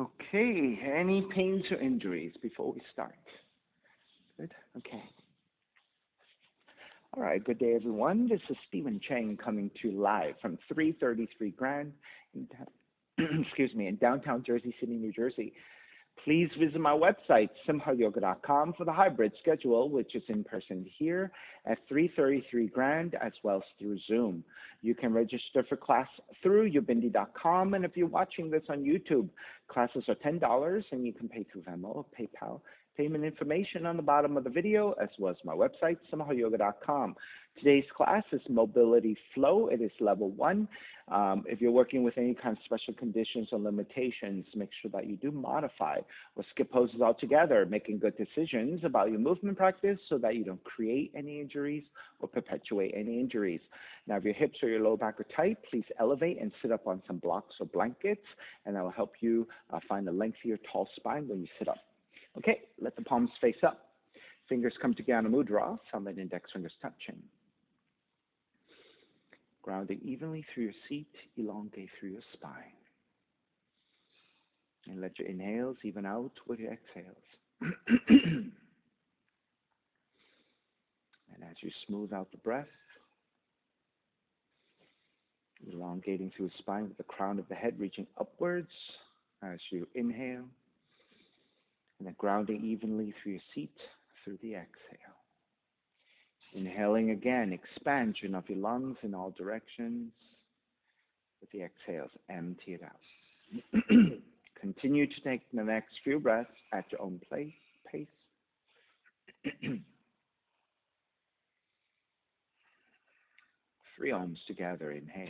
Okay, any pains or injuries before we start? Good, okay. All right, good day everyone. This is Stephen Chang coming to you live from 333 Grand in, excuse me, in downtown Jersey City, New Jersey. Please visit my website, simhayoga.com, for the hybrid schedule, which is in person here at 333 Grand as well as through Zoom. You can register for class through ubindi.com, and if you're watching this on YouTube, classes are $10, and you can pay through Venmo or PayPal. Payment information on the bottom of the video, as well as my website, simhayoga.com. Today's class is Mobility Flow. It is level 1. If you're working with any kind of special conditions or limitations, make sure that you do modify or skip poses altogether, making good decisions about your movement practice so that you don't create any injuries or perpetuate any injuries. Now, if your hips or your low back are tight, please elevate and sit up on some blocks or blankets, and that will help you find a lengthier, tall spine when you sit up. Okay, let the palms face up. Fingers come together in mudra, thumb and index fingers touching. Grounding evenly through your seat, elongate through your spine. And let your inhales even out with your exhales. And as you smooth out the breath, elongating through the spine with the crown of the head reaching upwards as you inhale. And then grounding evenly through your seat, through the exhale. Inhaling again, expansion of your lungs in all directions. With the exhales, empty it out. Continue to take the next few breaths at your own pace. 3 ohms together, inhale.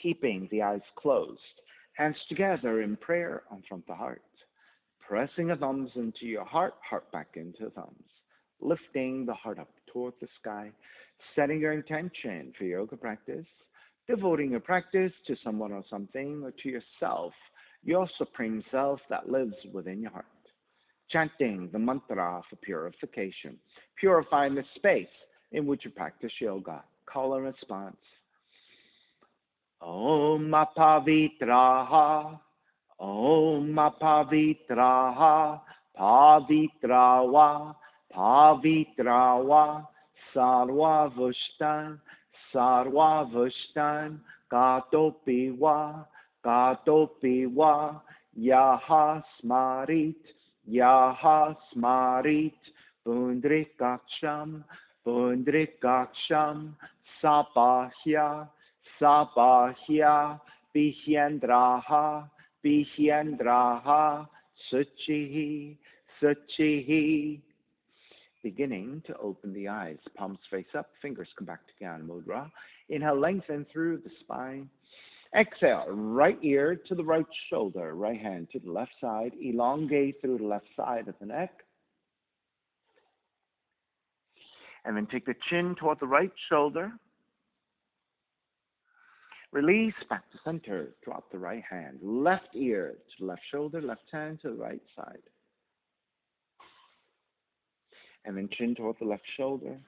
Keeping the eyes closed, hands together in prayer on front of the heart. Pressing the thumbs into your heart, heart back into thumbs. Lifting the heart up toward the sky, setting your intention for yoga practice, devoting your practice to someone or something or to yourself, your supreme self that lives within your heart. Chanting the mantra for purification, purifying the space in which you practice yoga. Call and response. Om Pavitraha, Om Pavitraha, Pavitrawa, Pavitrawa, Sarvavashtan, Sarvavashtan, Gatopiwa, Gatopiwa, Yaha Smarit, Yaha Smarit, Pundrikaksham, Pundrikaksham, Sapahya, Sabahya, Bihyendraha, Bihyendraha, Suchihi, Suchihi. Beginning to open the eyes, palms face up, fingers come back together in mudra. Inhale, lengthen through the spine. Exhale, right ear to the right shoulder, right hand to the left side. Elongate through the left side of the neck. And then take the chin toward the right shoulder. Release back to center. Drop the right hand. Left ear to the left shoulder, left hand to the right side. And then chin toward the left shoulder.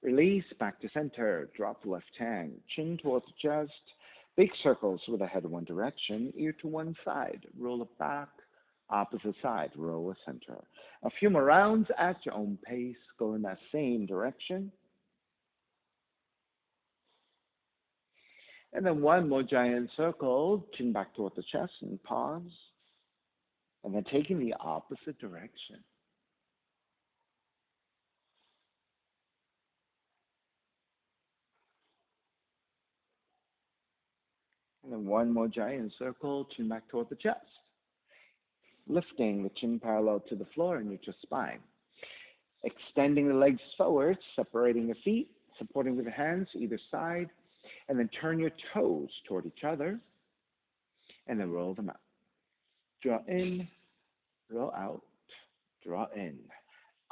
Release back to center. Drop the left hand. Chin towards the chest. Big circles with the head in one direction. Ear to one side. Roll it back. Opposite side. Roll a center. A few more rounds at your own pace. Go in that same direction. And then one more giant circle, chin back toward the chest and pause. And then taking the opposite direction. And then one more giant circle, chin back toward the chest. Lifting the chin parallel to the floor and neutral spine. Extending the legs forward, separating the feet, supporting with the hands either side. And then turn your toes toward each other. and then roll them out. Draw in, roll out, draw in.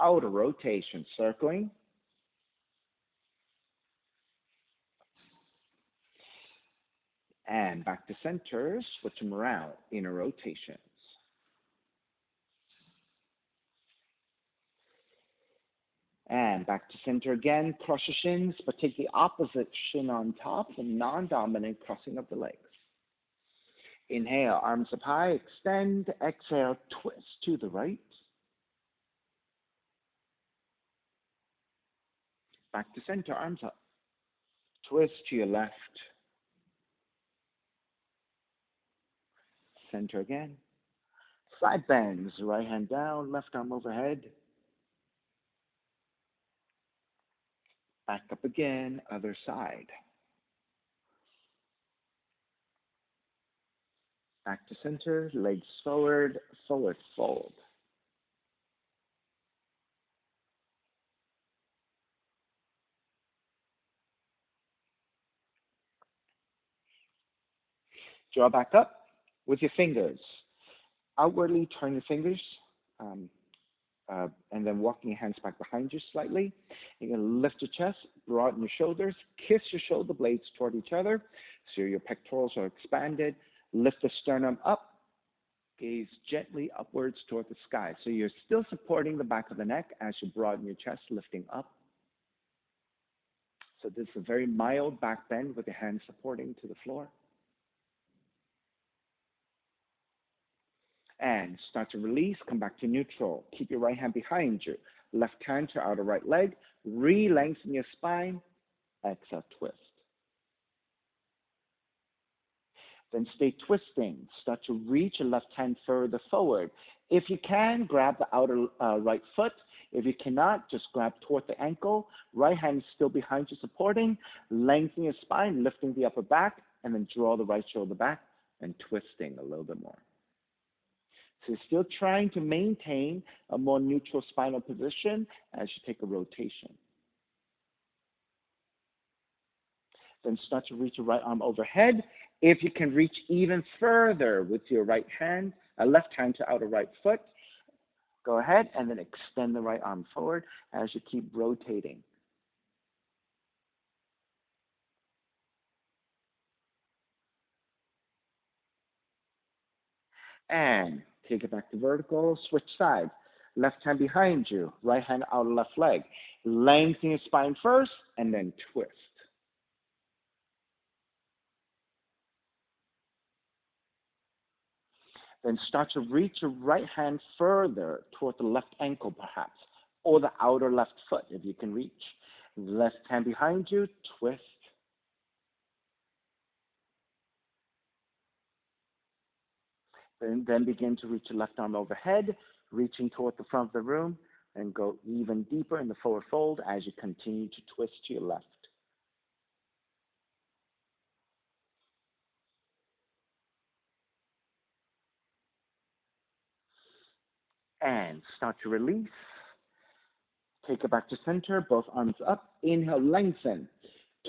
Outer rotation, circling. And back to center, switch them around, inner rotations. And back to center again, cross your shins, but take the opposite shin on top, the non-dominant crossing of the legs. Inhale, arms up high, extend. Exhale, twist to the right. Back to center, arms up. Twist to your left. Center again. Side bends, right hand down, left arm overhead. Back up again, other side. Back to center, legs forward, forward fold. Draw back up with your fingers. Outwardly turn your fingers, and then walking your hands back behind you slightly. You're going to lift your chest, broaden your shoulders, kiss your shoulder blades toward each other so your pectorals are expanded. Lift the sternum up, gaze gently upwards toward the sky. So you're still supporting the back of the neck as you broaden your chest, lifting up. So this is a very mild back bend with your hands supporting to the floor. And start to release, come back to neutral. Keep your right hand behind you. Left hand to outer right leg. Re-lengthen your spine. Exhale, twist. Then stay twisting. Start to reach your left hand further forward. If you can, grab the outer right foot. If you cannot, just grab toward the ankle. Right hand is still behind you supporting. Lengthen your spine, lifting the upper back, and then draw the right shoulder back and twisting a little bit more. So you're still trying to maintain a more neutral spinal position as you take a rotation. Then start to reach your right arm overhead. If you can reach even further with your right hand, left hand to outer right foot, go ahead and then extend the right arm forward as you keep rotating. And take it back to vertical, switch sides. Left hand behind you, right hand outer left leg. Lengthen your spine first and then twist. Then start to reach your right hand further toward the left ankle perhaps, or the outer left foot if you can reach. Left hand behind you, twist. Then begin to reach your left arm overhead, reaching toward the front of the room, and go even deeper in the forward fold as you continue to twist to your left. And start to release. Take it back to center, both arms up. Inhale, lengthen.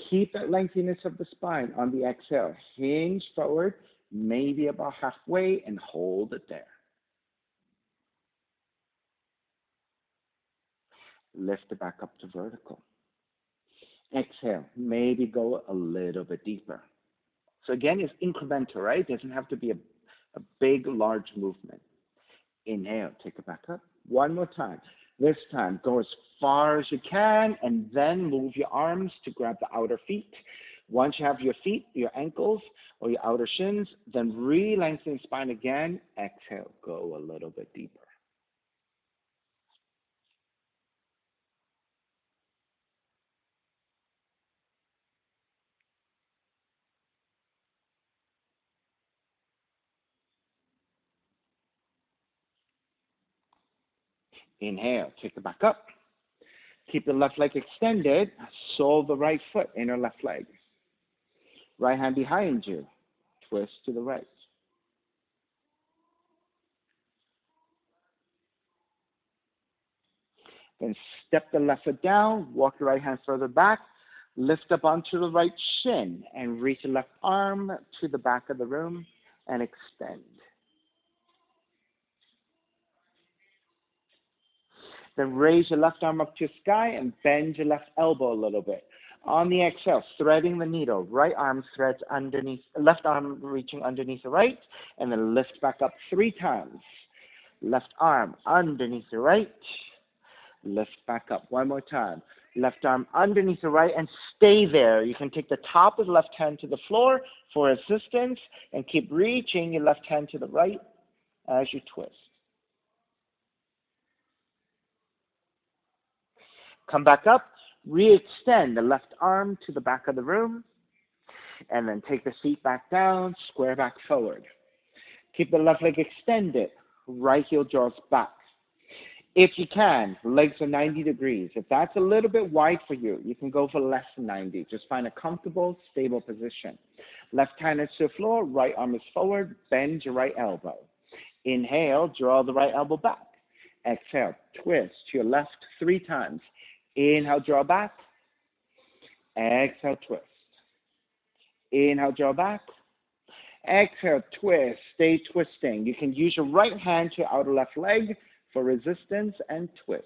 Keep that lengthiness of the spine on the exhale. Hinge forward, maybe about halfway, and hold it there. Lift it back up to vertical. Exhale, maybe go a little bit deeper. So again, it's incremental, right? It doesn't have to be a big, large movement. Inhale, take it back up. One more time. This time, go as far as you can, and then move your arms to grab the outer feet. Once you have your feet, your ankles, or your outer shins, then re-lengthen the spine again. Exhale, go a little bit deeper. Inhale, take it back up. Keep the left leg extended. Sole the right foot, inner left leg. Right hand behind you. Twist to the right. Then step the left foot down, walk your right hand further back, lift up onto the right shin, and reach the left arm to the back of the room, and extend. Then raise your left arm up to the sky and bend your left elbow a little bit. On the exhale, threading the needle, right arm threads underneath, left arm reaching underneath the right, and then lift back up 3 times. Left arm underneath the right, lift back up 1 more time. Left arm underneath the right and stay there. You can take the top of the left hand to the floor for assistance and keep reaching your left hand to the right as you twist. Come back up, re-extend the left arm to the back of the room, and then take the seat back down, square back forward. Keep the left leg extended, right heel draws back. If you can, legs are 90 degrees. If that's a little bit wide for you, you can go for less than 90. Just find a comfortable, stable position. Left hand is to the floor, right arm is forward, bend your right elbow. Inhale, draw the right elbow back. Exhale, twist to your left 3 times. Inhale, draw back. Exhale, twist. Inhale, draw back. Exhale, twist. Stay twisting. You can use your right hand to your outer left leg for resistance and twist.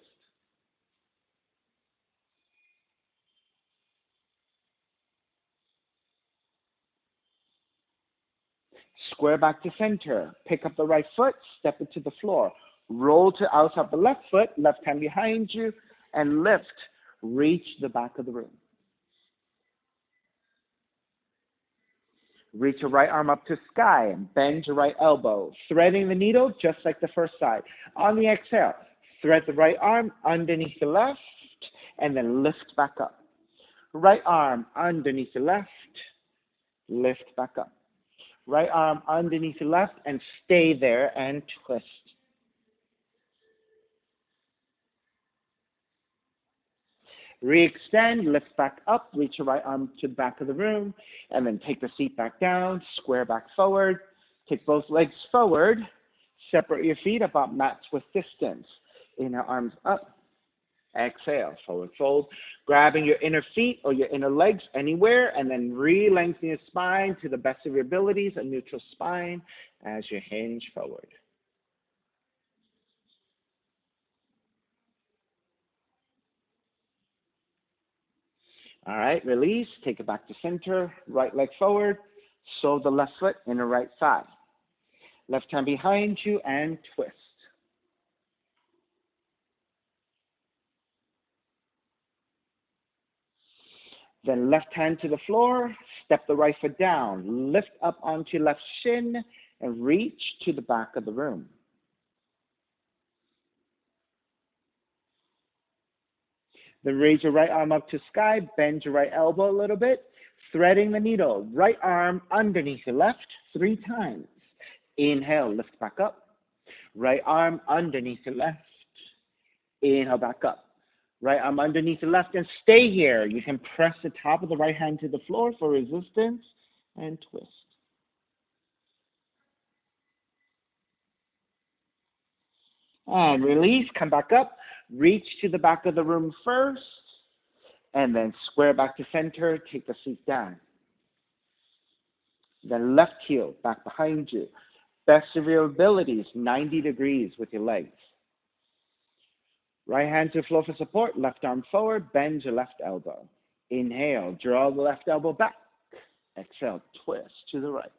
Square back to center. Pick up the right foot, step it to the floor. Roll to outside the left foot, left hand behind you, and lift. Reach the back of the room. Reach your right arm up to sky and bend your right elbow, threading the needle just like the first side. On the exhale, thread the right arm underneath the left, and then lift back up. Right arm underneath the left, lift back up. Right arm underneath the left, and stay there and twist. Re-extend, lift back up, reach your right arm to the back of the room, and then take the seat back down, square back forward. Take both legs forward, separate your feet about match with distance. Inhale, arms up. Exhale, forward fold. Grabbing your inner feet or your inner legs anywhere, and then re-lengthen your spine to the best of your abilities, a neutral spine as you hinge forward. All right, release, take it back to center, right leg forward, sole the left foot, inner right thigh. Left hand behind you and twist. Then left hand to the floor, step the right foot down, lift up onto your left shin, and reach to the back of the room. Then raise your right arm up to sky, bend your right elbow a little bit, threading the needle. Right arm underneath the left 3 times. Inhale, lift back up. Right arm underneath the left. Inhale, back up. Right arm underneath the left and stay here. You can press the top of the right hand to the floor for resistance and twist. And release, come back up. Reach to the back of the room first, and then square back to center, take the seat down. Then left heel back behind you. Best of your abilities, 90 degrees with your legs. Right hand to the floor for support, left arm forward, bend your left elbow. Inhale, draw the left elbow back. Exhale, twist to the right.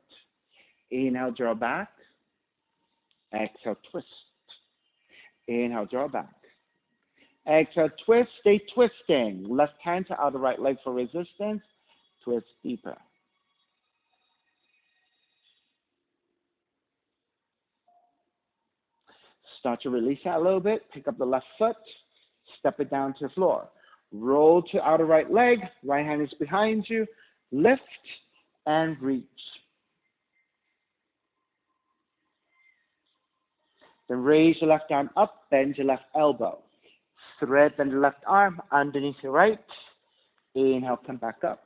Inhale, draw back. Exhale, twist. Inhale, draw back. Exhale, twist, stay twisting. Left hand to outer right leg for resistance. Twist deeper. Start to release that a little bit. Pick up the left foot. Step it down to the floor. Roll to outer right leg. Right hand is behind you. Lift and reach. Then raise your left arm up. Bend your left elbow. Thread the left arm underneath your right. Inhale, come back up.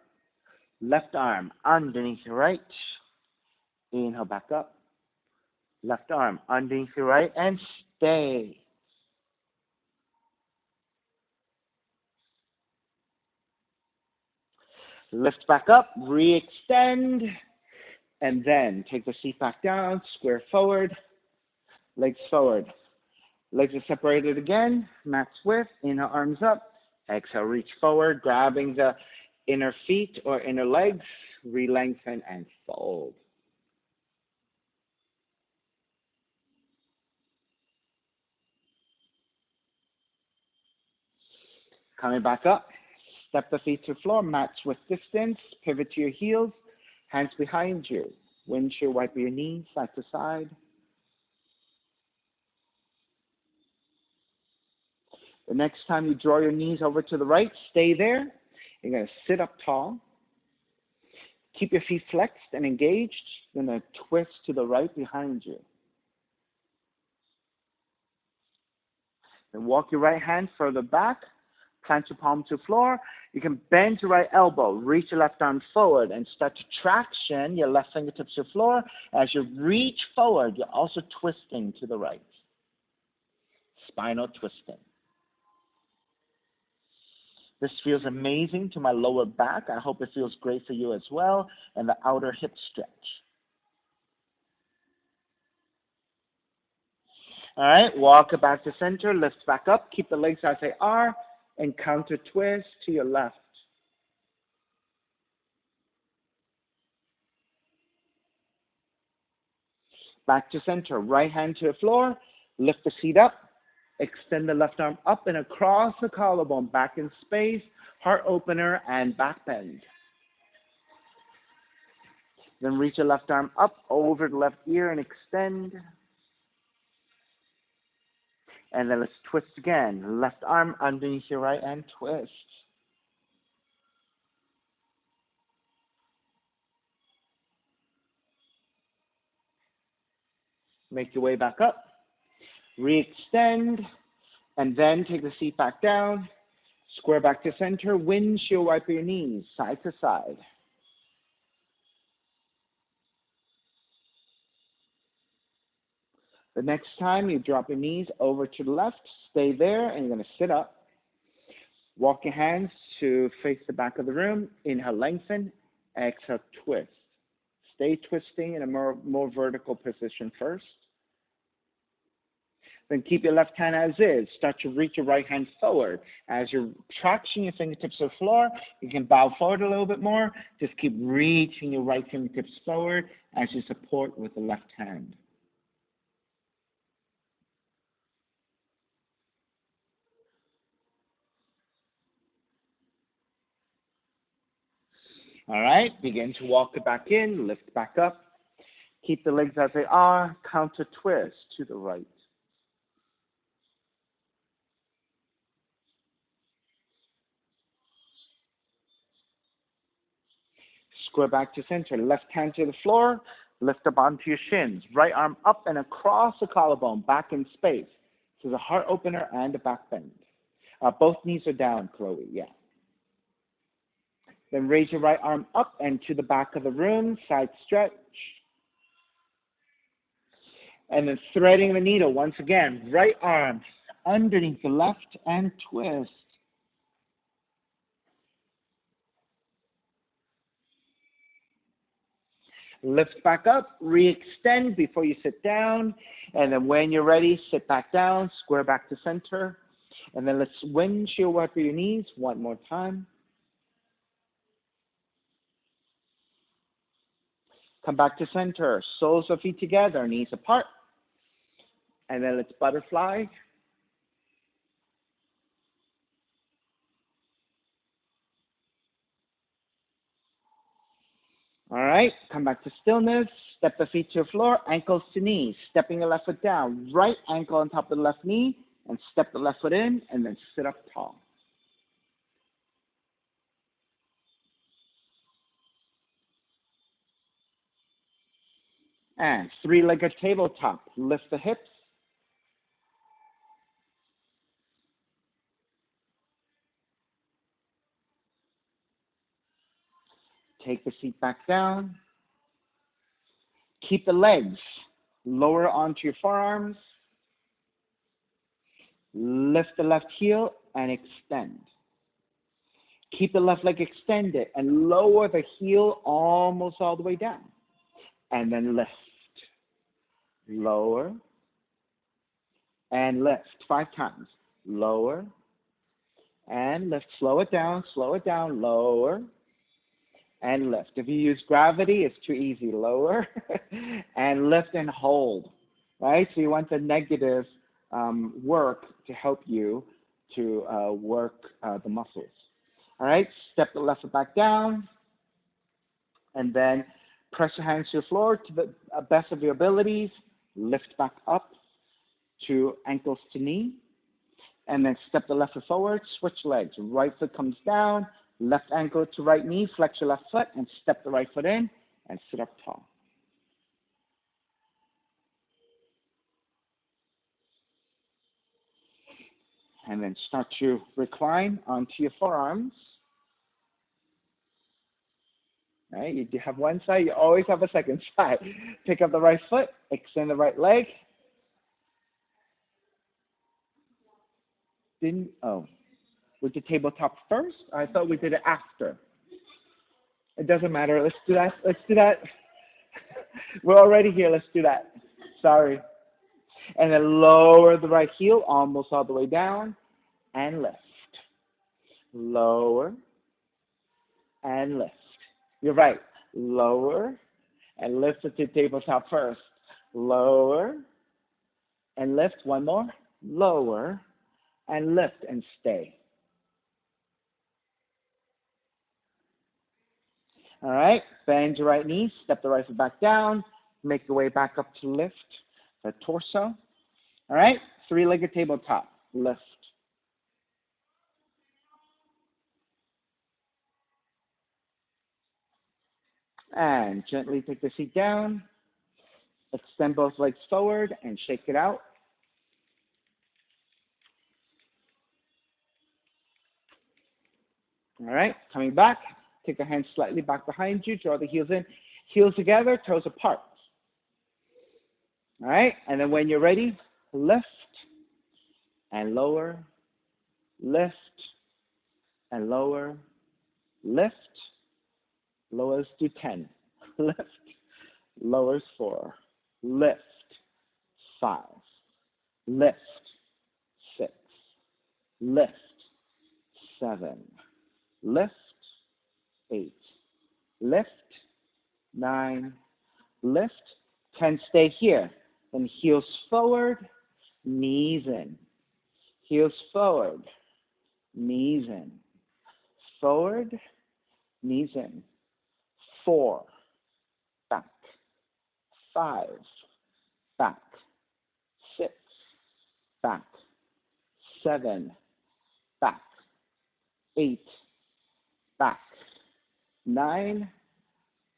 Left arm underneath your right. Inhale, back up. Left arm underneath your right and stay. Lift back up, re-extend, And then take the seat back down, square forward, legs forward. Legs are separated again, mat width, inhale, arms up. Exhale, reach forward, grabbing the inner feet or inner legs, re-lengthen and fold. Coming back up, step the feet to the floor, mat width distance, pivot to your heels, hands behind you. Windshield wiper your knees side to side. The next time you draw your knees over to the right, stay there. You're going to sit up tall. Keep your feet flexed and engaged. You're going to twist to the right behind you. Then walk your right hand further back. Plant your palm to the floor. You can bend your right elbow. Reach your left arm forward and start to traction your left fingertips to the floor. As you reach forward, you're also twisting to the right. Spinal twisting. This feels amazing to my lower back. I hope it feels great for you as well. And the outer hip stretch. All right, walk it back to center, lift back up, keep the legs as they are, and counter twist to your left. Back to center, right hand to the floor, lift the seat up, extend the left arm up and across the collarbone, back in space, heart opener and back bend. Then reach your left arm up over the left ear and extend. And then let's twist again. Left arm underneath your right and twist. Make your way back up. Re-extend. And then take the seat back down. Square back to center. Windshield wiper your knees side to side. The next time you drop your knees over to the left, stay there, and you're going to sit up. Walk your hands to face the back of the room. Inhale, lengthen. Exhale, twist. Stay twisting in a more vertical position first. Then keep your left hand as is. Start to reach your right hand forward. As you're traction your fingertips to the floor, you can bow forward a little bit more. Just keep reaching your right fingertips forward as you support with the left hand. All right, begin to walk it back in, lift back up. Keep the legs as they are, counter twist to the right. Square back to center, left hand to the floor, lift up onto your shins. Right arm up and across the collarbone, back in space. This is a heart opener and a back bend. Both knees are down, Chloe, yeah. Then raise your right arm up and to the back of the room, side stretch. And then threading the needle once again, right arm underneath the left and twist. Lift back up, re-extend before you sit down, and then when you're ready, sit back down, square back to center, and then let's windshield wiper your knees one more time. Come back to center, soles of feet together, knees apart, and then let's butterfly. All right, come back to stillness. Step the feet to the floor, ankles to knees. Stepping the left foot down, right ankle on top of the left knee, and step the left foot in, and then sit up tall. And three-legged tabletop. Lift the hips. Take the seat back down. Keep the legs lower onto your forearms. Lift the left heel and extend. Keep the left leg extended and lower the heel almost all the way down. and then lift. Lower and lift. 5 times. Lower and lift. Slow it down, lower and lift. If you use gravity, it's too easy. Lower and lift and hold, right? So you want the negative work to help you to work the muscles. All right, step the left foot back down, and then press your hands to the floor to the best of your abilities. Lift back up to ankles to knee, and then step the left foot forward, switch legs. Right foot comes down, left ankle to right knee, flex your left foot, and step the right foot in, and sit up tall. And then start to recline onto your forearms. Right? You do have one side, you always have a second side. Pick up the right foot, extend the right leg. We did tabletop first? I thought we did it after. It doesn't matter. Let's do that. We're already here. Let's do that. Sorry. And then lower the right heel almost all the way down and lift. Lower and lift. You're right. Lower and lift it to tabletop first. Lower and lift. One more. Lower and lift and stay. All right. Bend your right knee. Step the right foot back down. Make your way back up to lift the torso. All right. 3-legged tabletop. Lift. And gently take the seat down. Extend both legs forward and shake it out. All right, coming back. Take the hands slightly back behind you. Draw the heels in. Heels together, toes apart. All right, and then when you're ready, lift and lower, lift and lower, lift. Lowers to 10. Lift. Lowers 4. Lift. 5. Lift. 6. Lift. 7. Lift. 8. Lift. 9. Lift. 10. Stay here. Then heels forward, knees in. Heels forward, knees in. Forward, knees in. 4. Back. 5. Back. 6. Back. 7. Back. 8. Back. 9.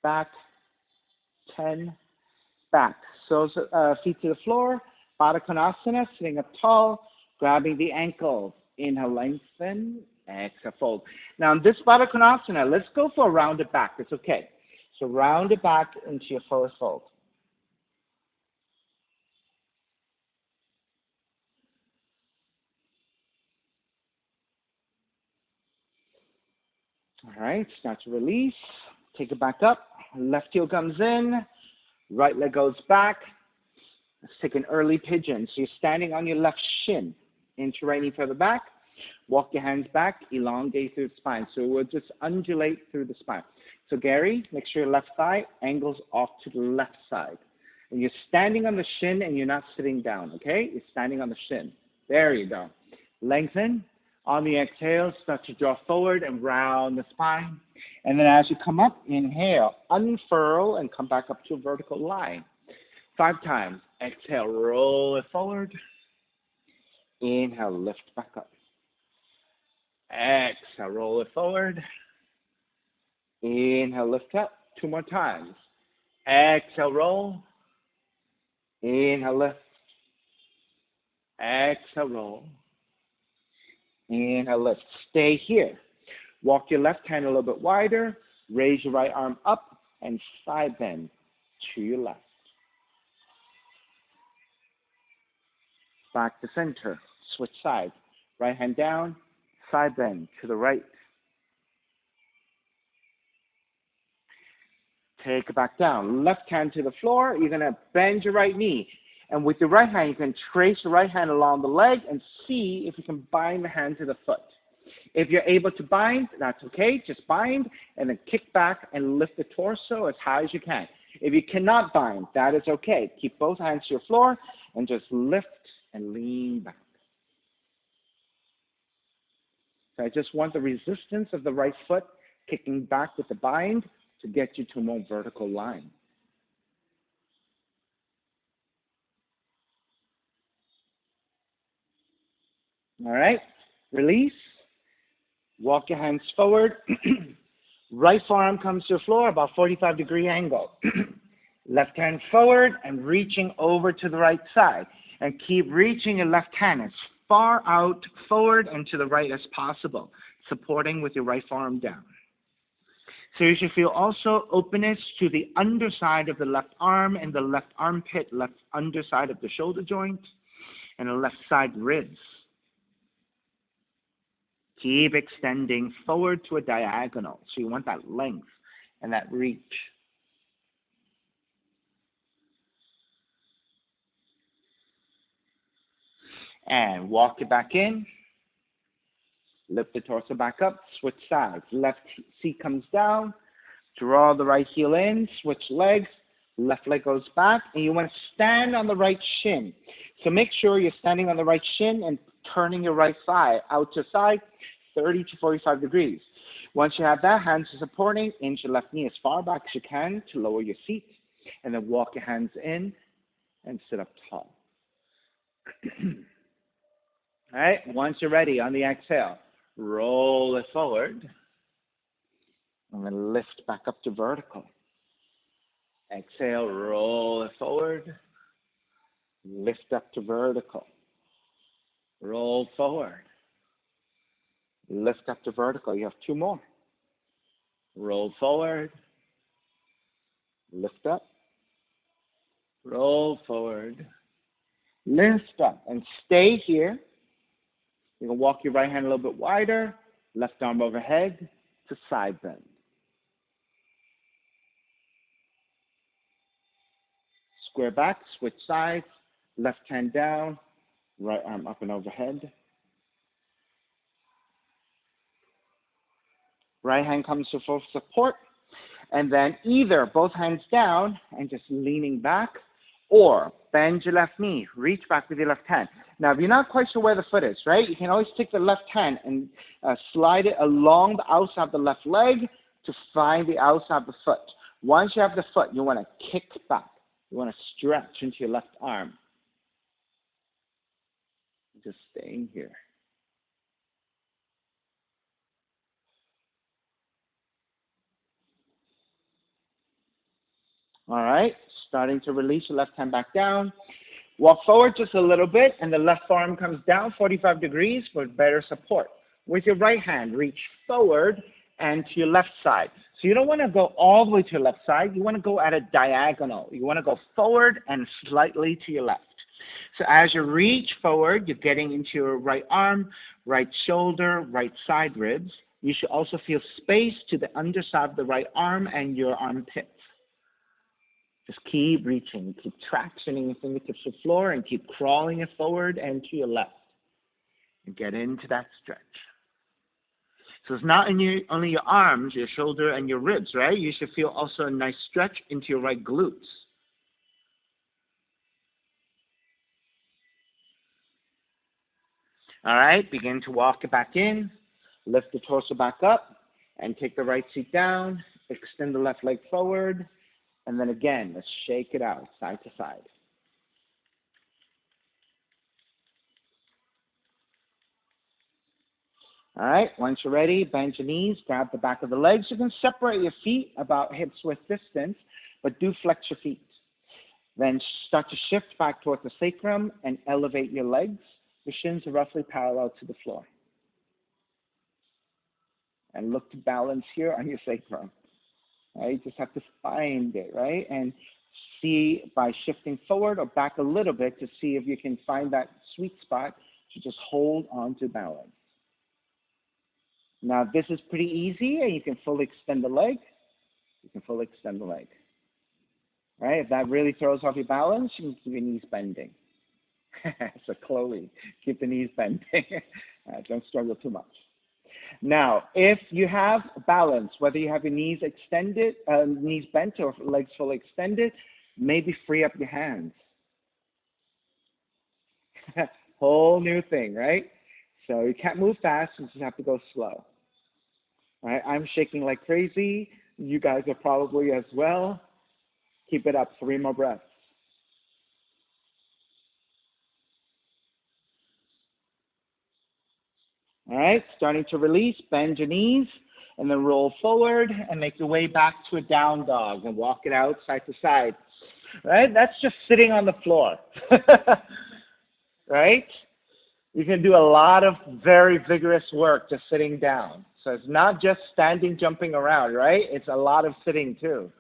Back. 10. Back. So feet to the floor. Baddha Konasana, sitting up tall, grabbing the ankles. Inhale, lengthen. Exhale, fold. Now, in this Baddha Konasana, let's go for a rounded back. It's okay. So round it back into your forward fold. All right, start to release. Take it back up. Left heel comes in. Right leg goes back. Let's take an early pigeon. So you're standing on your left shin. Inch your right knee further back. Walk your hands back. Elongate through the spine. So we'll just undulate through the spine. So Gary, make sure your left thigh angles off to the left side. And you're standing on the shin and you're not sitting down, okay? You're standing on the shin. There you go. Lengthen. On the exhale, start to draw forward and round the spine. And then as you come up, inhale, unfurl, and come back up to a vertical line. 5 times. Exhale, roll it forward. Inhale, lift back up. Exhale, roll it forward. Inhale, lift up. 2 more times. Exhale, roll. Inhale, lift. Exhale, roll. Inhale, lift. Stay here. Walk your left hand a little bit wider. Raise your right arm up and side bend to your left. Back to center. Switch sides. Right hand down. Side bend to the right. Take it back down. Left hand to the floor. You're going to bend your right knee. And with your right hand, you can trace your right hand along the leg and see if you can bind the hand to the foot. If you're able to bind, that's okay. Just bind and then kick back and lift the torso as high as you can. If you cannot bind, that is okay. Keep both hands to your floor and just lift and lean back. So I just want the resistance of the right foot kicking back with the bind to get you to a more vertical line. All right, release. Walk your hands forward. Right forearm comes to the floor, about 45-degree angle. Left hand forward and reaching over to the right side. And keep reaching your left hand as far out forward and to the right as possible, supporting with your right forearm down. So you should feel also openness to the underside of the left arm and the left armpit, left underside of the shoulder joint, and the left side ribs. Keep extending forward to a diagonal. So you want that length and that reach. And walk it back in. Lift the torso back up. Switch sides. Left seat comes down. Draw the right heel in. Switch legs. Left leg goes back. And you want to stand on the right shin. So make sure you're standing on the right shin and turning your right thigh out to side, 30 to 45 degrees. Once you have that, hands are supporting, inch your left knee as far back as you can to lower your feet. And then walk your hands in and sit up tall. All right, once you're ready, on the exhale, roll it forward. And then lift back up to vertical. Exhale, roll it forward. Lift up to vertical. Roll forward. Lift up to vertical. You have two more. Roll forward. Lift up. Roll forward. Lift up. And stay here. You can walk your right hand a little bit wider. Left arm overhead to side bend. Square back. Switch sides. Left hand down. Right arm up and overhead. Right hand comes to full support. And then either both hands down and just leaning back, or bend your left knee. Reach back with your left hand. Now, if you're not quite sure where the foot is, right, you can always take the left hand and slide it along the outside of the left leg to find the outside of the foot. Once you have the foot, you want to kick back. You want to stretch into your left arm. Just staying here. All right, starting to release your left hand back down. Walk forward just a little bit, and the left arm comes down 45 degrees for better support. With your right hand, reach forward and to your left side. So you don't want to go all the way to your left side. You want to go at a diagonal. You want to go forward and slightly to your left. So as you reach forward, you're getting into your right arm, right shoulder, right side ribs. You should also feel space to the underside of the right arm and your armpits. Just keep reaching, keep tractioning your fingertips to the floor, and keep crawling it forward and to your left. And get into that stretch. So it's not only your arms, your shoulder, and your ribs, right? You should feel also a nice stretch into your right glutes. All right, begin to walk it back in. Lift the torso back up and take the right seat down. Extend the left leg forward. And then again, let's shake it out, side to side. All right, once you're ready, bend your knees, grab the back of the legs. You can separate your feet about hips width distance, but do flex your feet. Then start to shift back towards the sacrum and elevate your legs. Your shins are roughly parallel to the floor. And look to balance here on your sacrum. Right? You just have to find it, right? And see by shifting forward or back a little bit to see if you can find that sweet spot to just hold on to balance. Now, this is pretty easy, and you can fully extend the leg. You can fully extend the leg. All right? If that really throws off your balance, you can keep your knees bending. So Chloe, keep the knees bending. Don't struggle too much. Now, if you have balance, whether you have your knees extended, knees bent or legs fully extended, maybe free up your hands. Whole new thing, right? So you can't move fast, you just have to go slow. All right? I'm shaking like crazy. You guys are probably as well. Keep it up. 3 more breaths. All right, starting to release, bend your knees, and then roll forward and make your way back to a down dog and walk it out side to side. Right? That's just sitting on the floor. Right? You can do a lot of very vigorous work just sitting down. So it's not just standing, jumping around, right? It's a lot of sitting too.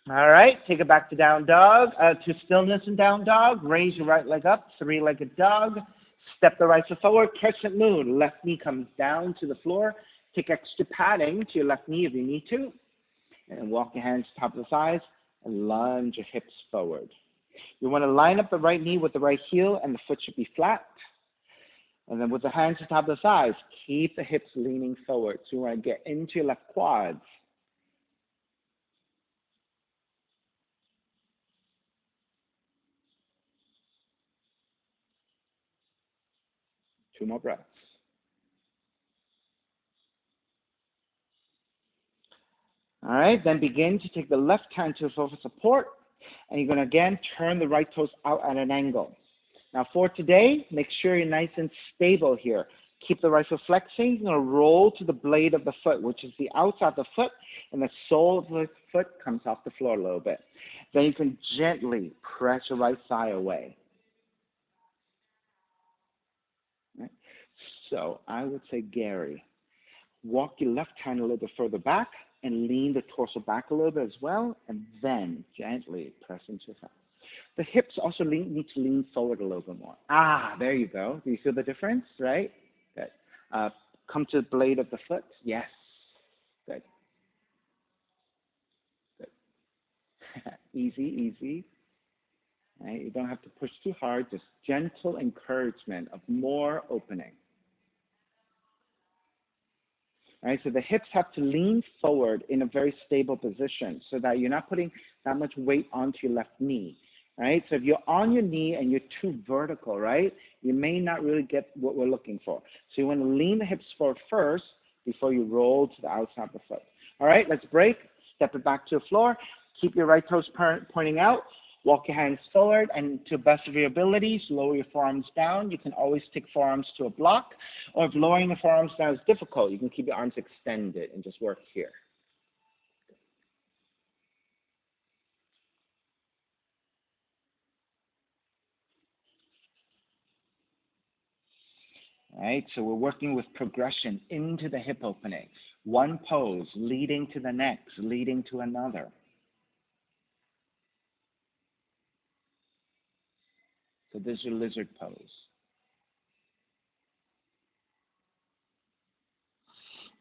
All right, take it back to down dog, to stillness and down dog. Raise your right leg up, 3-legged dog. Step the right foot forward, crescent moon. Left knee comes down to the floor. Take extra padding to your left knee if you need to. And walk your hands to top of the thighs and lunge your hips forward. You want to line up the right knee with the right heel and the foot should be flat. And then with the hands to top of the thighs, keep the hips leaning forward. So you want to get into your left quads. Two more breaths. All right, then begin to take the left hand to the floor for support, and you're going to again turn the right toes out at an angle. Now for today, make sure you're nice and stable here. Keep the right foot flexing. You're going to roll to the blade of the foot, which is the outside of the foot, and the sole of the foot comes off the floor a little bit. Then you can gently press your right thigh away. Right? So I would say, Gary, walk your left hand a little bit further back and lean the torso back a little bit as well, and then gently press into your thigh. The hips also need to lean forward a little bit more. There you go. Do you feel the difference, right? Good. Come to the blade of the foot. Yes. Good. Good. Easy, easy. Right? You don't have to push too hard, just gentle encouragement of more opening. Right, so the hips have to lean forward in a very stable position so that you're not putting that much weight onto your left knee. Right, so if you're on your knee and you're too vertical, right, you may not really get what we're looking for. So you want to lean the hips forward first before you roll to the outside of the foot. All right, let's break. Step it back to the floor. Keep your right toes pointing out. Walk your hands forward, and to the best of your abilities, lower your forearms down. You can always take forearms to a block, or if lowering the forearms down is difficult, you can keep your arms extended and just work here. All right, so we're working with progression into the hip opening. One pose leading to the next, leading to another. So this is your lizard pose.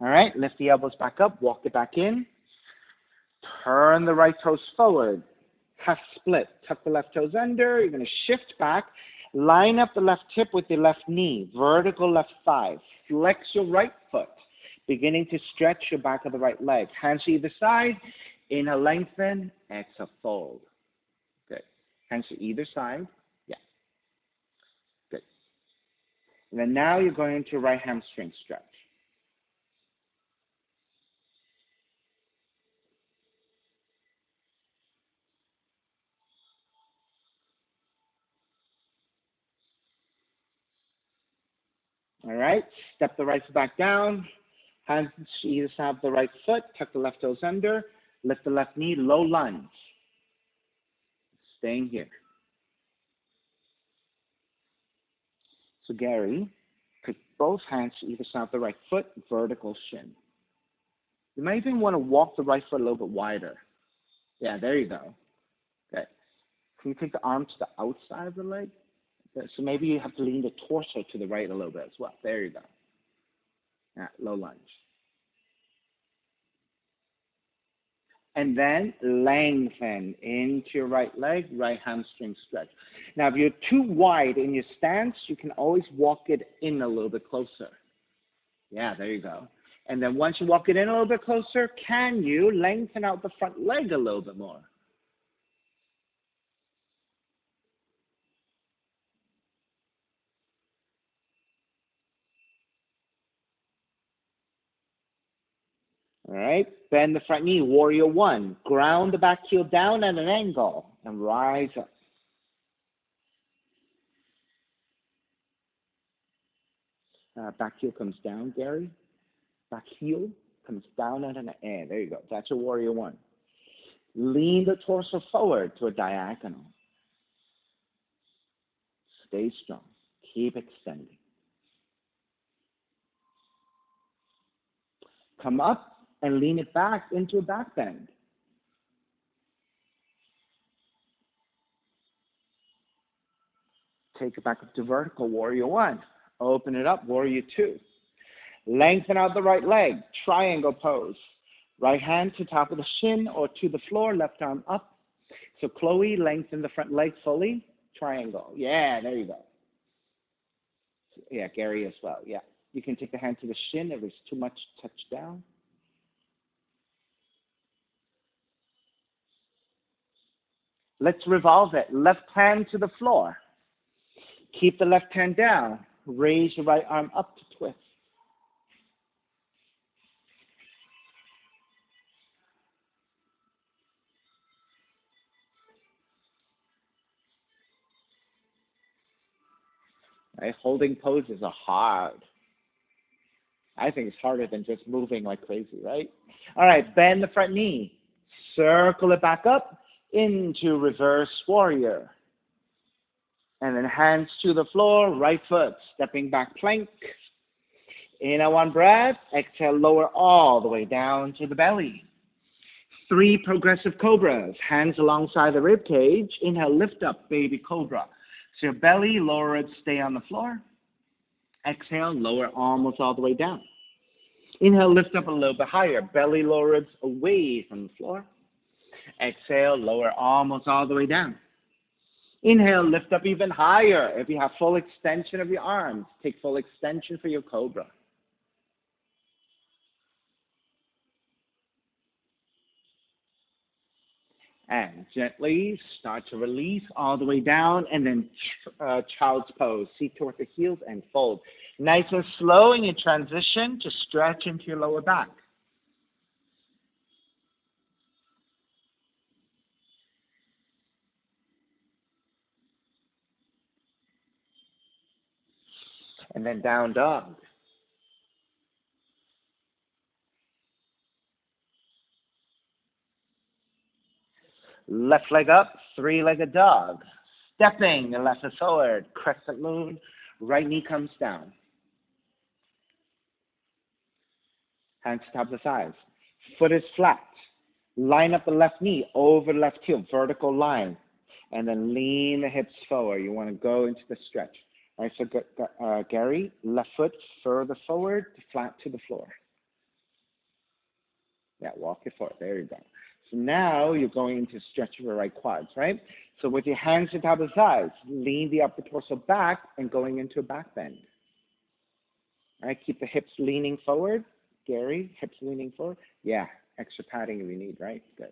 All right, lift the elbows back up, walk it back in. Turn the right toes forward. Half split. Tuck the left toes under. You're going to shift back. Line up the left hip with your left knee. Vertical left thigh. Flex your right foot. Beginning to stretch your back of the right leg. Hands to either side. Inhale, lengthen. Exhale, fold. Good. Hands to either side. Yeah. Good. And then now you're going into right hamstring stretch. All right. Step the right foot back down. Hands to either side of the right foot. Tuck the left toes under. Lift the left knee. Low lunge. Staying here. So Gary, put both hands to either side of the right foot, vertical shin. You might even want to walk the right foot a little bit wider. Yeah, there you go. Okay. Can you take the arm to the outside of the leg? So maybe you have to lean the torso to the right a little bit as well. There you go. Yeah, low lunge. And then lengthen into your right leg, right hamstring stretch. Now, if you're too wide in your stance, you can always walk it in a little bit closer. Yeah, there you go. And then once you walk it in a little bit closer, can you lengthen out the front leg a little bit more? All right, bend the front knee, warrior one. Ground the back heel down at an angle and rise up. Back heel comes down, Gary. Back heel comes down at an angle. There you go. That's your warrior one. Lean the torso forward to a diagonal. Stay strong. Keep extending. Come up and lean it back into a back bend. Take it back up to vertical, warrior one. Open it up, warrior two. Lengthen out the right leg, triangle pose. Right hand to top of the shin or to the floor, left arm up. So Chloe, lengthen the front leg fully, triangle. Yeah, there you go. Yeah, Gary as well, yeah. You can take the hand to the shin if it's too much touch down. Let's revolve it. Left hand to the floor. Keep the left hand down. Raise your right arm up to twist. Right? Holding poses are hard. I think it's harder than just moving like crazy, right? All right, bend the front knee. Circle it back up into reverse warrior. And then hands to the floor, right foot, stepping back plank. Inhale one breath, exhale, lower all the way down to the belly. 3 progressive cobras, hands alongside the rib cage. Inhale, lift up, baby cobra. So your belly, lower ribs stay on the floor. Exhale, lower almost all the way down. Inhale, lift up a little bit higher. Belly, lower ribs away from the floor. Exhale, lower almost all the way down. Inhale, lift up even higher. If you have full extension of your arms, take full extension for your cobra. And gently start to release all the way down, and then child's pose. Seat toward the heels and fold. Nice and slow in your transition to stretch into your lower back. And then down dog. Left leg up, 3-legged dog. Stepping the left foot forward, crescent moon. Right knee comes down. Hands to top of the thighs. Foot is flat. Line up the left knee over left heel, vertical line. And then lean the hips forward. You want to go into the stretch. All right, so Gary, left foot further forward, flat to the floor. Yeah, walk it forward. There you go. So now you're going into stretch of your right quads, right? So with your hands to top of the thighs, lean the upper torso back and going into a back bend. All right, keep the hips leaning forward. Gary, hips leaning forward. Yeah, extra padding if you need, right? Good.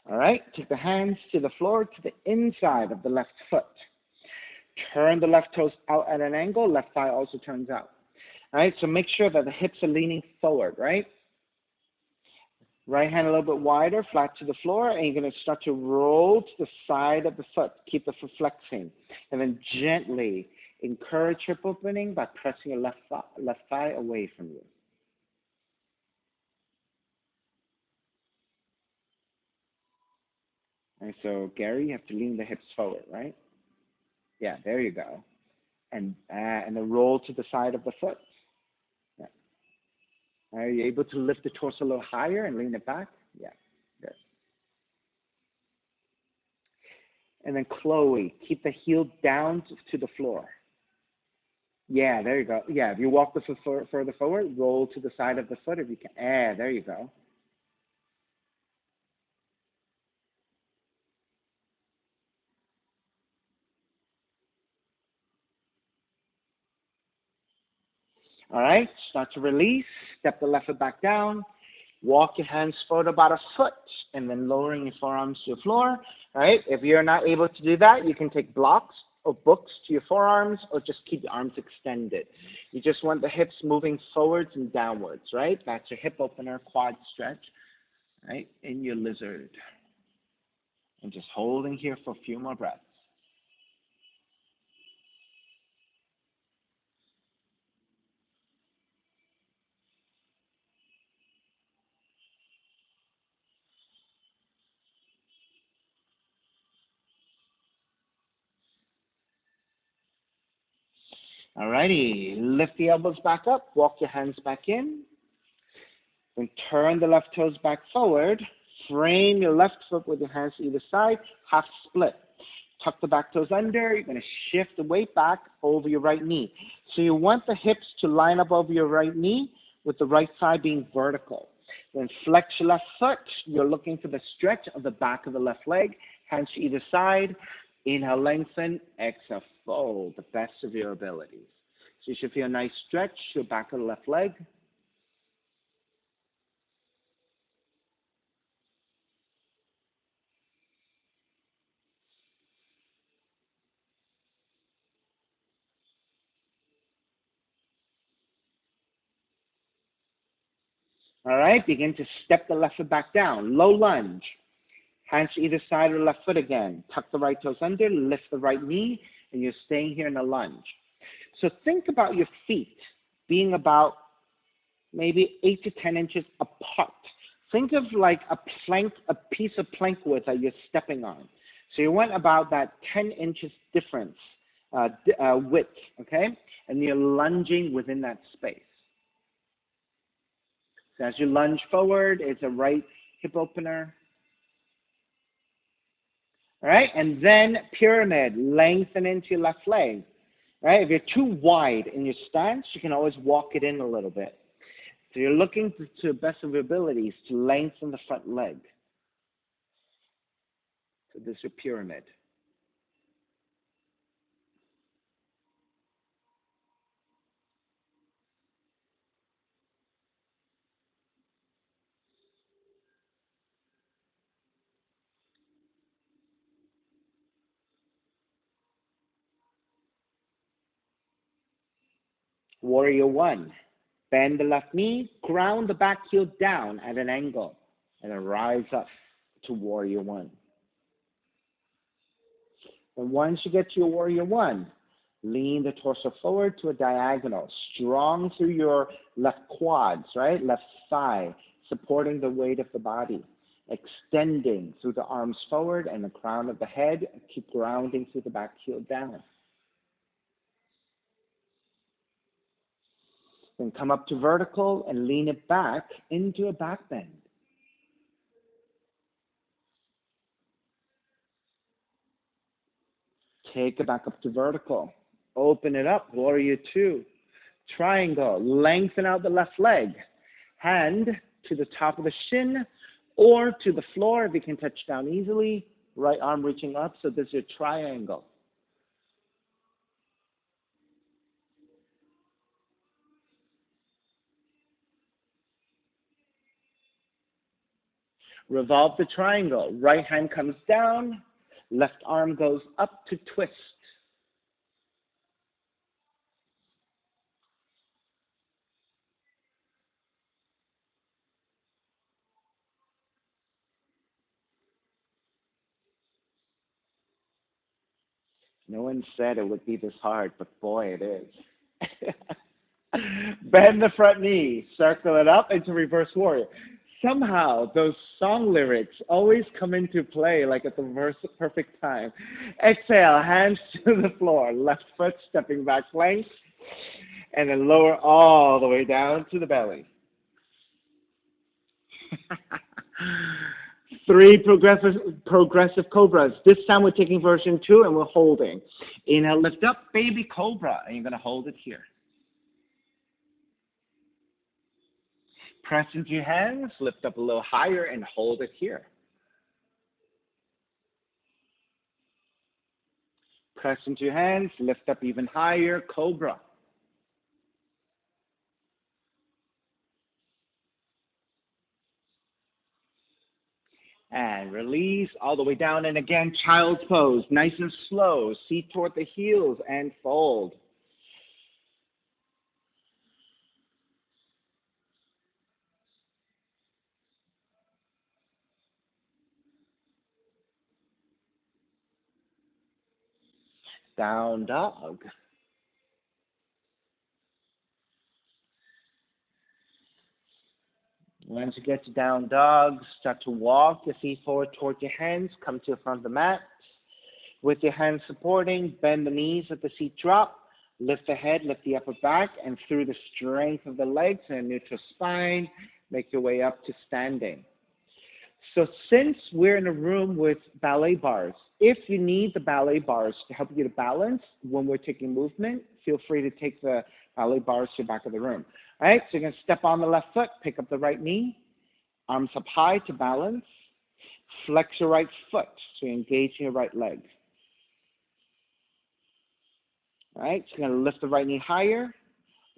All right, take the hands to the floor, to the inside of the left foot. Turn the left toes out at an angle. Left thigh also turns out. All right, so make sure that the hips are leaning forward, right? Right hand a little bit wider, flat to the floor, and you're going to start to roll to the side of the foot. Keep the foot flexing. And then gently encourage hip opening by pressing your left thigh away from you. All right, so Gary, you have to lean the hips forward, right? Yeah, there you go. And then roll to the side of the foot. Yeah. Are you able to lift the torso a little higher and lean it back? Yeah. And then Chloe, keep the heel down to the floor. Yeah, there you go. Yeah, if you walk the foot further forward, roll to the side of the foot if you can. Yeah, there you go. All right, start to release. Step the left foot back down. Walk your hands forward about a foot and then lowering your forearms to the floor. All right, if you're not able to do that, you can take blocks or books to your forearms or just keep your arms extended. You just want the hips moving forwards and downwards, right? That's your hip opener, quad stretch, right? In your lizard. And just holding here for a few more breaths. All righty, lift the elbows back up, walk your hands back in, then turn the left toes back forward, frame your left foot with your hands to either side, half split. Tuck the back toes under, you're going to shift the weight back over your right knee. So you want the hips to line up over your right knee with the right side being vertical. Then flex your left foot, you're looking for the stretch of the back of the left leg, hands to either side. Inhale, lengthen, exhale, fold, the best of your abilities. So you should feel a nice stretch to the back of the left leg. All right, begin to step the left foot back down, low lunge. Hands to either side of the left foot again. Tuck the right toes under, lift the right knee, and you're staying here in a lunge. So think about your feet being about maybe 8 to 10 inches apart. Think of like a plank, a piece of plank wood that you're stepping on. So you want about that 10 inches difference, width, okay? And you're lunging within that space. So as you lunge forward, it's a right hip opener. All right, and then pyramid, lengthen into your left leg. All right, if you're too wide in your stance, you can always walk it in a little bit. So you're looking to the best of your abilities to lengthen the front leg. So this is your pyramid. Warrior one. Bend the left knee, ground the back heel down at an angle, and then rise up to warrior one. And once you get to your warrior one, lean the torso forward to a diagonal, strong through your left quads, right? Left thigh, supporting the weight of the body. Extending through the arms forward and the crown of the head. Keep grounding through the back heel down. Then come up to vertical and lean it back into a back bend. Take it back up to vertical. Open it up, warrior two. Triangle, lengthen out the left leg. Hand to the top of the shin or to the floor if you can touch down easily. Right arm reaching up, so this is your triangle. Revolve the triangle. Right hand comes down, left arm goes up to twist. No one said it would be this hard, but boy, it is. Bend the front knee, circle it up into reverse warrior. Somehow, those song lyrics always come into play like at the perfect time. Exhale, hands to the floor, left foot stepping back plank, and then lower all the way down to the belly. Three progressive cobras. This time we're taking version 2 and we're holding. Inhale, lift up, baby cobra, and you're going to hold it here. Press into your hands, lift up a little higher, and hold it here. Press into your hands, lift up even higher, cobra. And release all the way down. And again, child's pose, nice and slow. Seat toward the heels and fold. Down dog. Once you get to down dog, start to walk your feet forward towards your hands. Come to the front of the mat. With your hands supporting, bend the knees, let the seat drop. Lift the head, lift the upper back, and through the strength of the legs and a neutral spine, make your way up to standing. So since we're in a room with ballet bars, if you need the ballet bars to help you to balance when we're taking movement, feel free to take the ballet bars to the back of the room. All right, so you're going to step on the left foot, pick up the right knee, arms up high to balance, flex your right foot, so you're engaging your right leg. All right, so you're going to lift the right knee higher,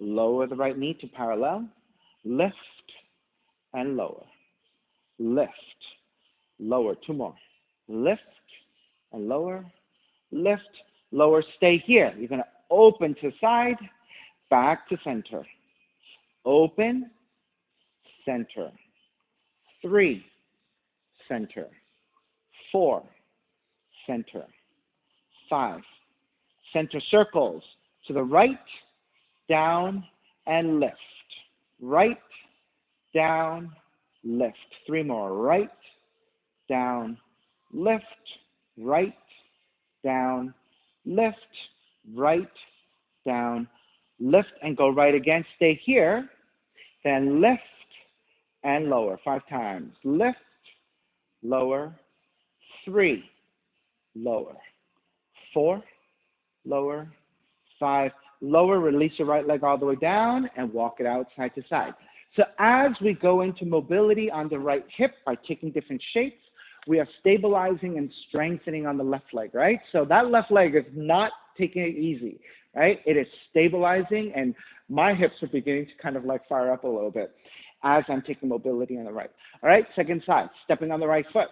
lower the right knee to parallel, lift and lower, lift, lower, two more, lift and lower, lift, lower, stay here. You're going to open to side, back to center, open, center, 3, center, 4, center, 5, center circles to the right, down, and lift. Right, down, lift. 3 more. Right, down, lift. Right, down, lift. Right, down, lift. And go right again. Stay here. Then lift and lower. 5 times. Lift, lower. 3, lower. 4, lower. 5, lower. Release your right leg all the way down and walk it out side to side. So as we go into mobility on the right hip by taking different shapes, we are stabilizing and strengthening on the left leg, right? So that left leg is not taking it easy, right? It is stabilizing, and my hips are beginning to kind of like fire up a little bit as I'm taking mobility on the right. All right, second side, stepping on the right foot,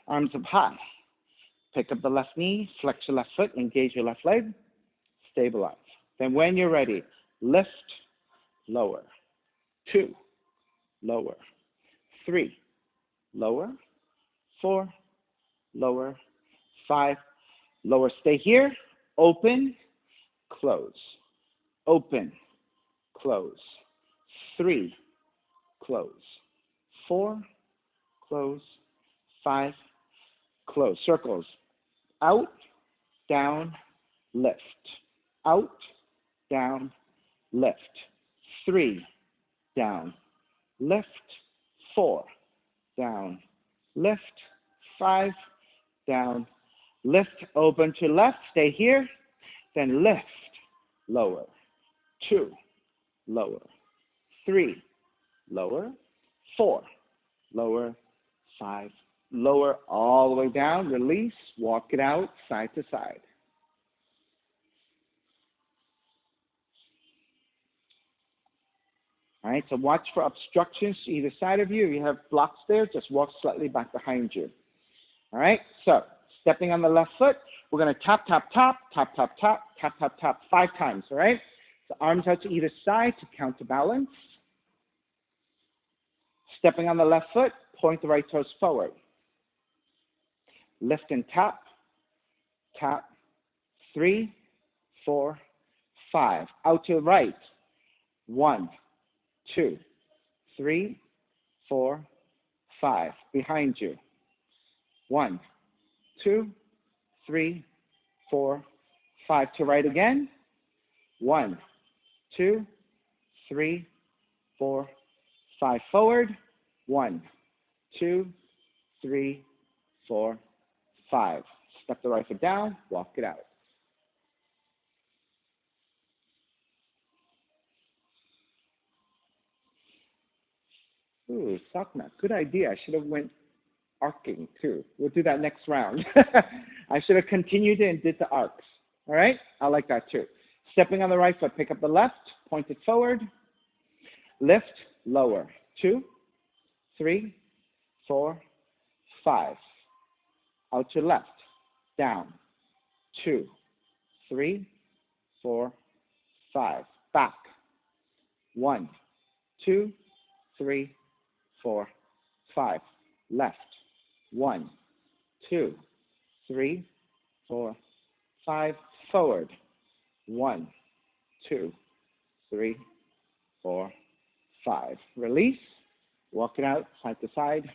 arms up high. Pick up the left knee, flex your left foot, engage your left leg, stabilize. Then when you're ready, lift, lower, 2, lower, 3, lower, 4, lower, 5, lower. Stay here, open, close, open, close, 3, close, 4, close, 5, close. Circles, out, down, lift, out, down, lift, 3, down, lift, 4, down, lift, 5, down, lift, open to left, stay here, then lift, lower, 2, lower, 3, lower, 4, lower, 5, lower, all the way down, release, walk it out, side to side. All right, so watch for obstructions to either side of you. If you have blocks there, just walk slightly back behind you. All right, so stepping on the left foot, we're going to tap, tap, tap, tap, tap, tap, tap, tap, tap 5 times, all right? So arms out to either side to counterbalance. Stepping on the left foot, point the right toes forward. Lift and tap, tap, 3, 4, 5. Out to the right, 1, 2, 3, 4, 5. Behind you, 1, 2, 3, 4, 5. To right again, 1, 2, 3, 4, 5. Forward, 1, 2, three, four, five. Step the right foot down, walk it out. Ooh, Sakna, good idea. I should have went arcing too. We'll do that next round. I should have continued and did the arcs. All right? I like that too. Stepping on the right foot, pick up the left, point it forward, lift, lower. Two, three, four, five. Out to left, down. Two, three, four, five. Back. One, two, three, four, five. Left. One, two, three, four, five. Forward. One, two, three, four, five. Release. Walk it out side to side.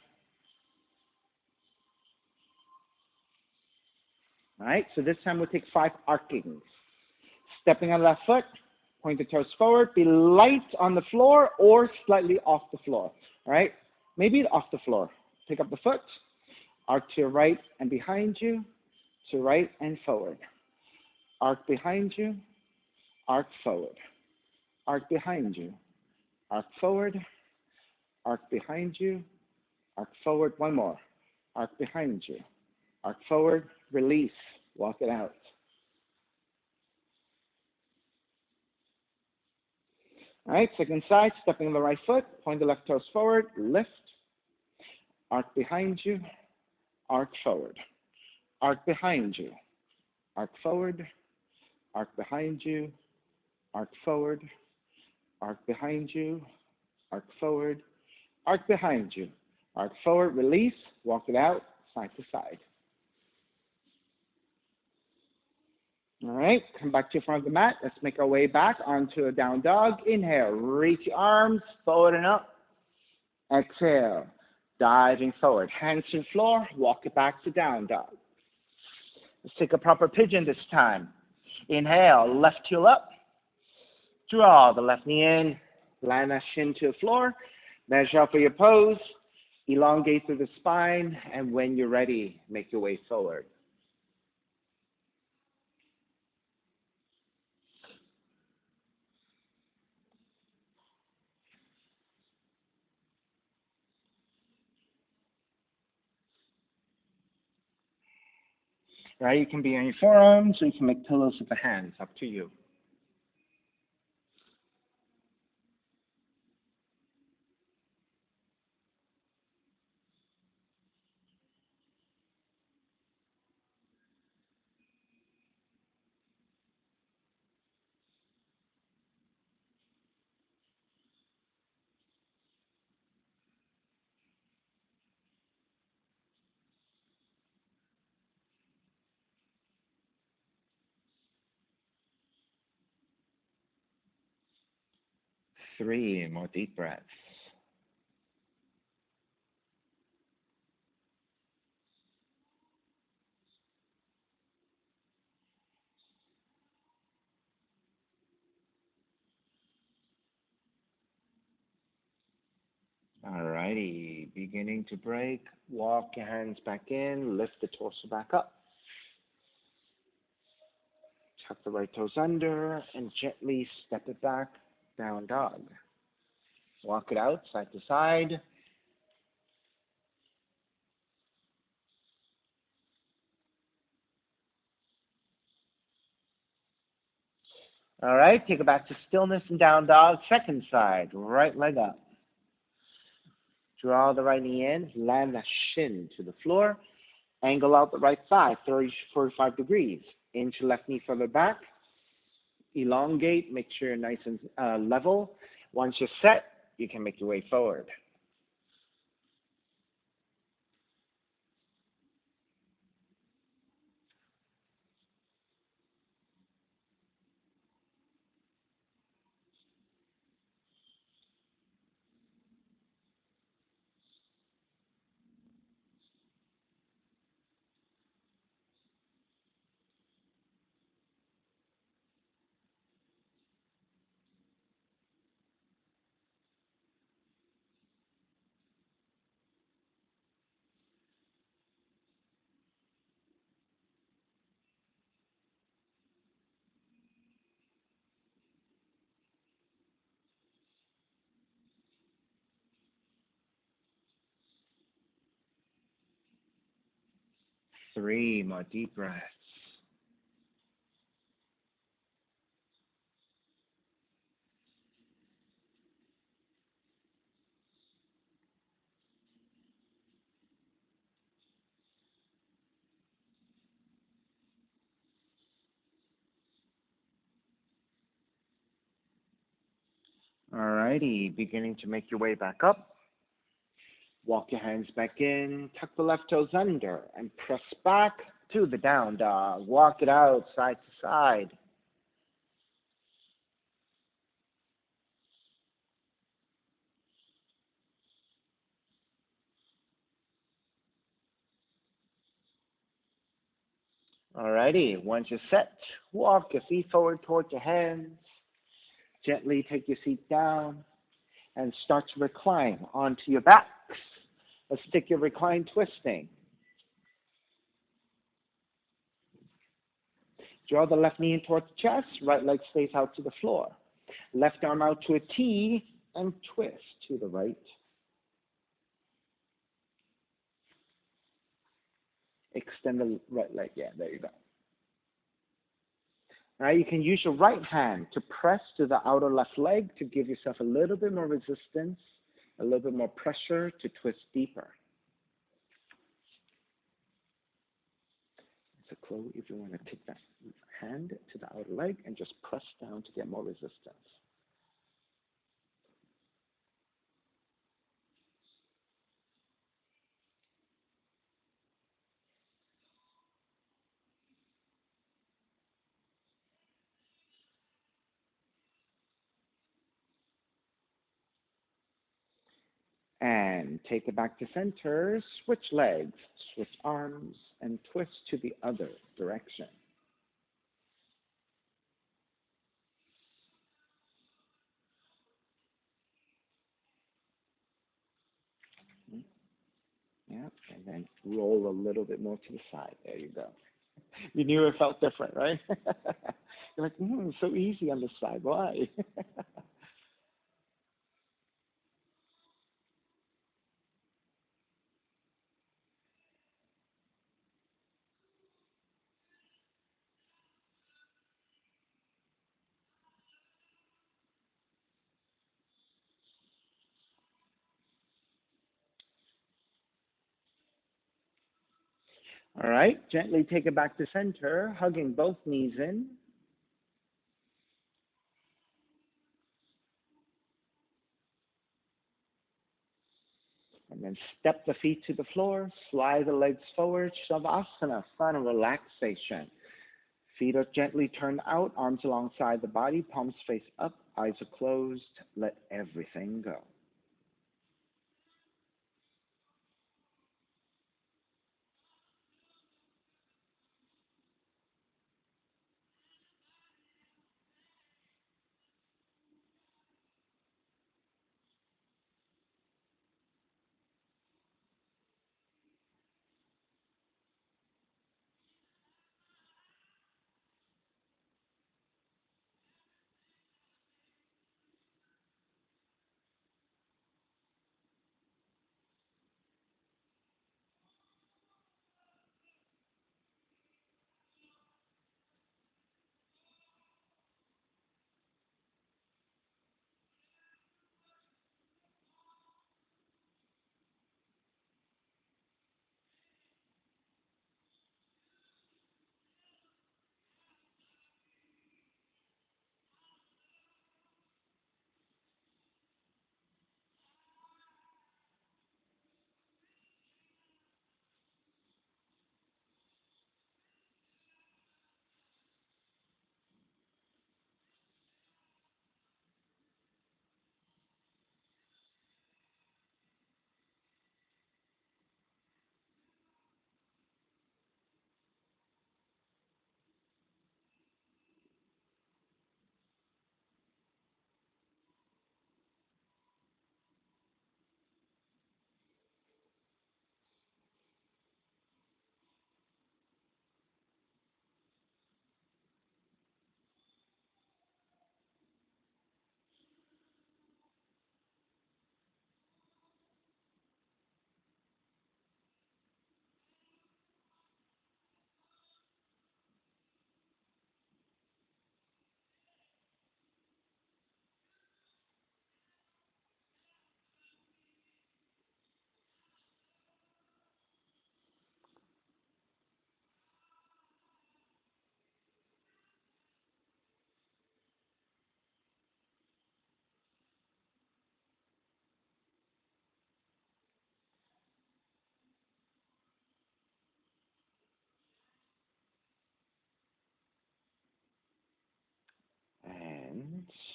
All right, so this time we'll take five arcings. Stepping on the left foot, point the toes forward, be light on the floor or slightly off the floor. All right, maybe off the floor. Pick up the foot, arc to your right and behind you, to right and forward. Arc behind you, arc forward. Arc behind you, arc forward, arc behind you, arc forward. One more. Arc behind you, arc forward, release, walk it out. All right, second side, stepping on the right foot, point the left toes forward, lift, arc behind you, arc forward. Arc behind you, arc forward, arc behind you, arc forward, arc behind you, arc forward, arc behind you, arc forward, release, walk it out, side to side. All right, come back to the front of the mat. Let's make our way back onto a down dog. Inhale, reach your arms forward and up. Exhale, diving forward. Hands to the floor, walk it back to down dog. Let's take a proper pigeon this time. Inhale, left heel up. Draw the left knee in. Land that shin to the floor. Measure out for your pose. Elongate through the spine. And when you're ready, make your way forward. Right, you can be on your forearms or you can make pillows with the hands. Up to you. Three more deep breaths. All righty, beginning to break. Walk your hands back in, lift the torso back up. Tuck the right toes under and gently step it back, down dog. Walk it out side to side. All right, take it back to stillness and down dog. Second side, right leg up. Draw the right knee in, land the shin to the floor. Angle out the right thigh, 45 degrees. Inch left knee further back. Elongate, make sure you're nice and level. Once you're set, you can make your way forward. Three more deep breaths. Alrighty, beginning to make your way back up. Walk your hands back in, tuck the left toes under, and press back to the down dog. Walk it out side to side. Alrighty, once you're set, walk your feet forward towards your hands. Gently take your seat down and start to recline onto your backs. Let's stick your recline twisting. Draw the left knee in towards the chest, right leg stays out to the floor. Left arm out to a T and twist to the right. Extend the right leg. Yeah, there you go. Now you can use your right hand to press to the outer left leg to give yourself a little bit more resistance, a little bit more pressure to twist deeper. So Chloe, if you want to take that hand to the outer leg and just press down to get more resistance. And take it back to center, switch legs, switch arms, and twist to the other direction. Yeah, and then roll a little bit more to the side. There you go. You knew it felt different, right? You're like, so easy on the side. Why? All right, gently take it back to center, hugging both knees in. And then step the feet to the floor, slide the legs forward, Shavasana, final relaxation. Feet are gently turned out, arms alongside the body, palms face up, eyes are closed. Let everything go.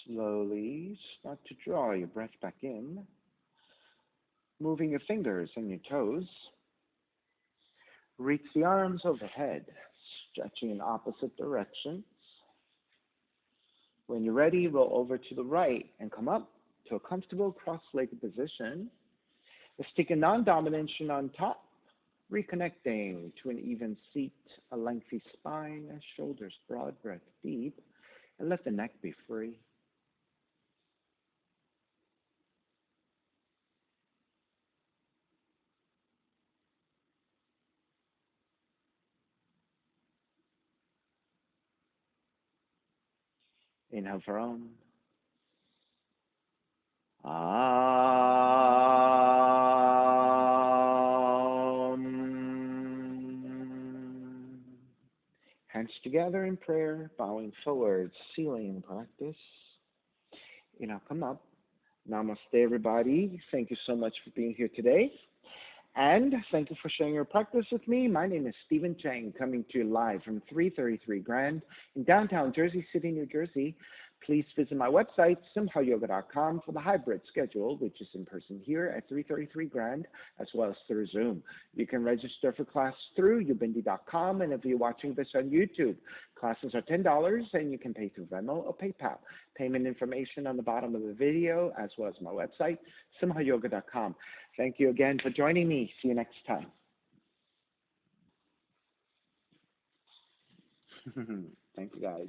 Slowly start to draw your breath back in, moving your fingers and your toes. Reach the arms overhead, stretching in opposite directions. When you're ready, roll over to the right and come up to a comfortable cross-legged position. Let's take a non-dominant chin on top, reconnecting to an even seat, a lengthy spine, shoulders broad, breath deep, and let the neck be free. Inhale for Om. Hands together in prayer, bowing forward, sealing practice. Come up. Namaste, everybody. Thank you so much for being here today. And thank you for sharing your practice with me. My name is Stephen Chang, coming to you live from 333 Grand in downtown Jersey City, New Jersey. Please visit my website, simhayoga.com, for the hybrid schedule, which is in person here at 333 Grand, as well as through Zoom. You can register for class through ubindi.com, and if you're watching this on YouTube, classes are $10, and you can pay through Venmo or PayPal. Payment information on the bottom of the video, as well as my website, simhayoga.com. Thank you again for joining me. See you next time. Thank you, guys.